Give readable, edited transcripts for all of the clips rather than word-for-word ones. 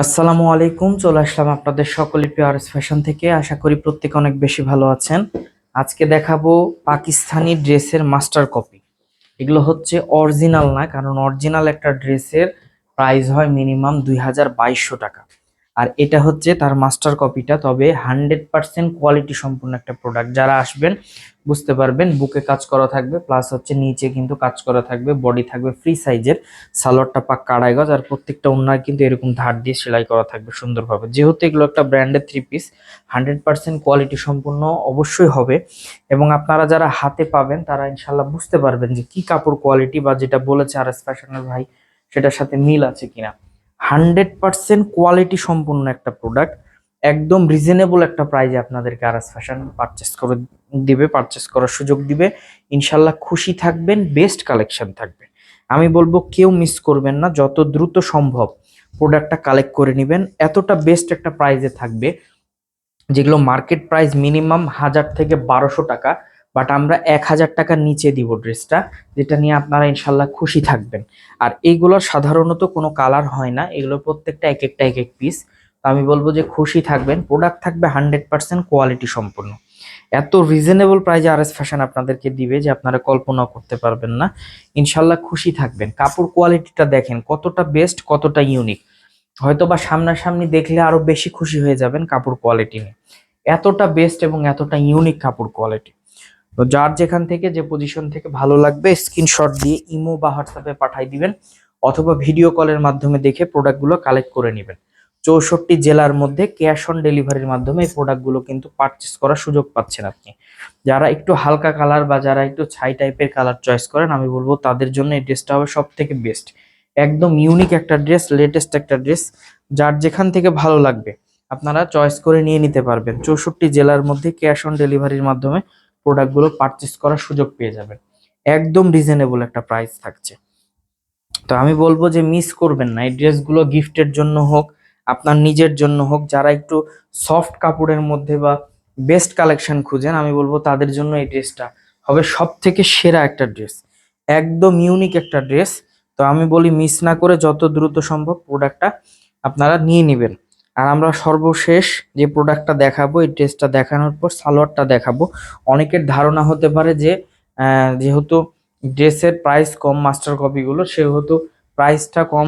আসসালামু আলাইকুম, চলে আসলাম আপনাদের সকলের পিআরএস ফ্যাশন থেকে। আশা করি প্রত্যেকে অনেক বেশি ভালো আছেন। আজকে দেখাবো পাকিস্তানি ড্রেসের মাস্টার কপি। এগুলো হচ্ছে অরিজিনাল না, কারণ অরিজিনাল একটা ড্রেসের প্রাইস হয় মিনিমাম 2200 টাকা। আর এটা হচ্ছে তার মাস্টার কপিটা, তবে 100% কোয়ালিটি সম্পূর্ণ একটা প্রোডাক্ট। যারা আসবেন বুঝতে পারবেন, বুকে কাজ করা থাকবে, প্লাস হচ্ছে নিচে কিন্তু কাজ করা থাকবে, বডি থাকবে ফ্রি সাইজের, সালোয়ারটা পাক্কা 2.5 গজ, আর প্রত্যেকটা ওড়নায় কিন্তু এরকম ধার দিয়ে সেলাই করা থাকবে সুন্দরভাবে। যেহেতু এগুলো একটা ব্র্যান্ডেড 3 পিস, 100% কোয়ালিটি সম্পূর্ণ অবশ্যই হবে। এবং আপনারা যারা হাতে পাবেন তারা ইনশাল্লাহ বুঝতে পারবেন যে কি কাপড় কোয়ালিটি, বা যেটা বলেছে আর এস ফ্যাশনের ভাই সেটার সাথে মিল আছে কিনা। 100% কোয়ালিটি সম্পূর্ণ একটা প্রোডাক্ট, একদম রিজনেবল একটা প্রাইজে আপনাদেরকে আর এস ফ্যাশন পারচেস করার সুযোগ দিবে। ইনশাল্লাহ খুশি থাকবেন, বেস্ট কালেকশন থাকবে। আমি বলবো কেউ মিস করবেন না, যত দ্রুত সম্ভব প্রোডাক্টটা কালেক্ট করে নেবেন। এতটা বেস্ট একটা প্রাইজে থাকবে, যেগুলো মার্কেট প্রাইস মিনিমাম 1000 থেকে 1200 টাকা, বাট আমরা 1000 টাকার নিচে দিব ড্রেসটা, যেটা নিয়ে আপনারা ইনশাল্লাহ খুশি থাকবেন। আর এইগুলোর সাধারণত কোনো কালার হয় না, এগুলো প্রত্যেকটা এক এক পিস। তো আমি বলবো যে খুশি থাকবেন, প্রোডাক্ট থাকবে 100% কোয়ালিটি সম্পূর্ণ। এত রিজনেবল প্রাইজে আর এস ফ্যাশন আপনাদেরকে দিবে যে আপনারা কল্পনা করতে পারবেন না। ইনশাল্লাহ খুশি থাকবেন। কাপড় কোয়ালিটিটা দেখেন কতটা বেস্ট, কতটা ইউনিক। হয়তো বা সামনাসামনি দেখলে আরো বেশি খুশি হয়ে যাবেন কাপড় কোয়ালিটি নিয়ে। এতটা বেস্ট এবং এতটা ইউনিক কাপড় কোয়ালিটি। তো যার যেখান থেকে যে পজিশন থেকে ভালো লাগবে স্ক্রিনশট দিয়ে ইমো বা হোয়াটসঅ্যাপে পাঠিয়ে দিবেন, অথবা ভিডিও কলের মাধ্যমে দেখে প্রোডাক্টগুলো কালেক্ট করে নেবেন। 64 জেলার মধ্যে ক্যাশ অন ডেলিভারির মাধ্যমে এই প্রোডাক্টগুলো কিন্তু পারচেস করার সুযোগ পাচ্ছেন আপনি। যারা একটু হালকা কালার বা যারা একটু ছাই টাইপের কালার চয়েস করেন, আমি বলবো তাদের জন্য এই ড্রেসটা হবে সব থেকে বেস্ট। একদম ইউনিক একটা ড্রেস, লেটেস্ট একটা ড্রেস। যার যেখান থেকে ভালো লাগবে আপনারা চয়েস করে নিয়ে নিতে পারবেন। 64 জেলার মধ্যে ক্যাশ অন ডেলিভারির মাধ্যমে প্রোডাক্টগুলো পারচেস করার সুযোগ পেয়ে যাবেন। একদম রিজনেবল একটা প্রাইস থাকছে। তো আমি বলবো যে মিস করবেন না, এই ড্রেসগুলো গিফটের জন্য হোক, আপনার নিজের জন্য হোক, যারা একটু সফট কাপড়ের মধ্যে বা বেস্ট কালেকশন খুঁজেন, আমি বলবো তাদের জন্য এই ড্রেসটা হবে সব থেকে সেরা একটা ড্রেস। একদম ইউনিক একটা ড্রেস। তো আমি বলি মিস না করে যত দ্রুত সম্ভব প্রোডাক্টটা আপনারা নিয়ে নেবেন। আর আমরা সর্বশেষ যে প্রোডাক্টটা দেখাবো, এই ড্রেসটা দেখানোর পর সালোয়ারটা দেখাবো। অনেকের ধারণা হতে পারে যে যেহেতু ড্রেসের প্রাইস কম মাস্টার কপিগুলো, সেহেতু প্রাইসটা কম,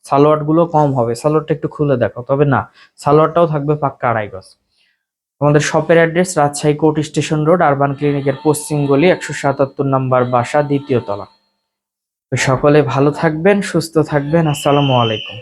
সালোয়ার গুলো কম হবে। সালোয়ারটা একটু খুলে দেখো, তবে না, সালোয়ারটাও থাকবে পাক্কা 2.5 গজ। আমাদের শপের address Rajshahi court station road, urban ক্লিনিকের পশ্চিম গলি, 177 নম্বর বাসা, দ্বিতীয় তলা। তো সকলে ভালো থাকবেন, সুস্থ থাকবেন। আসসালামু আলাইকুম।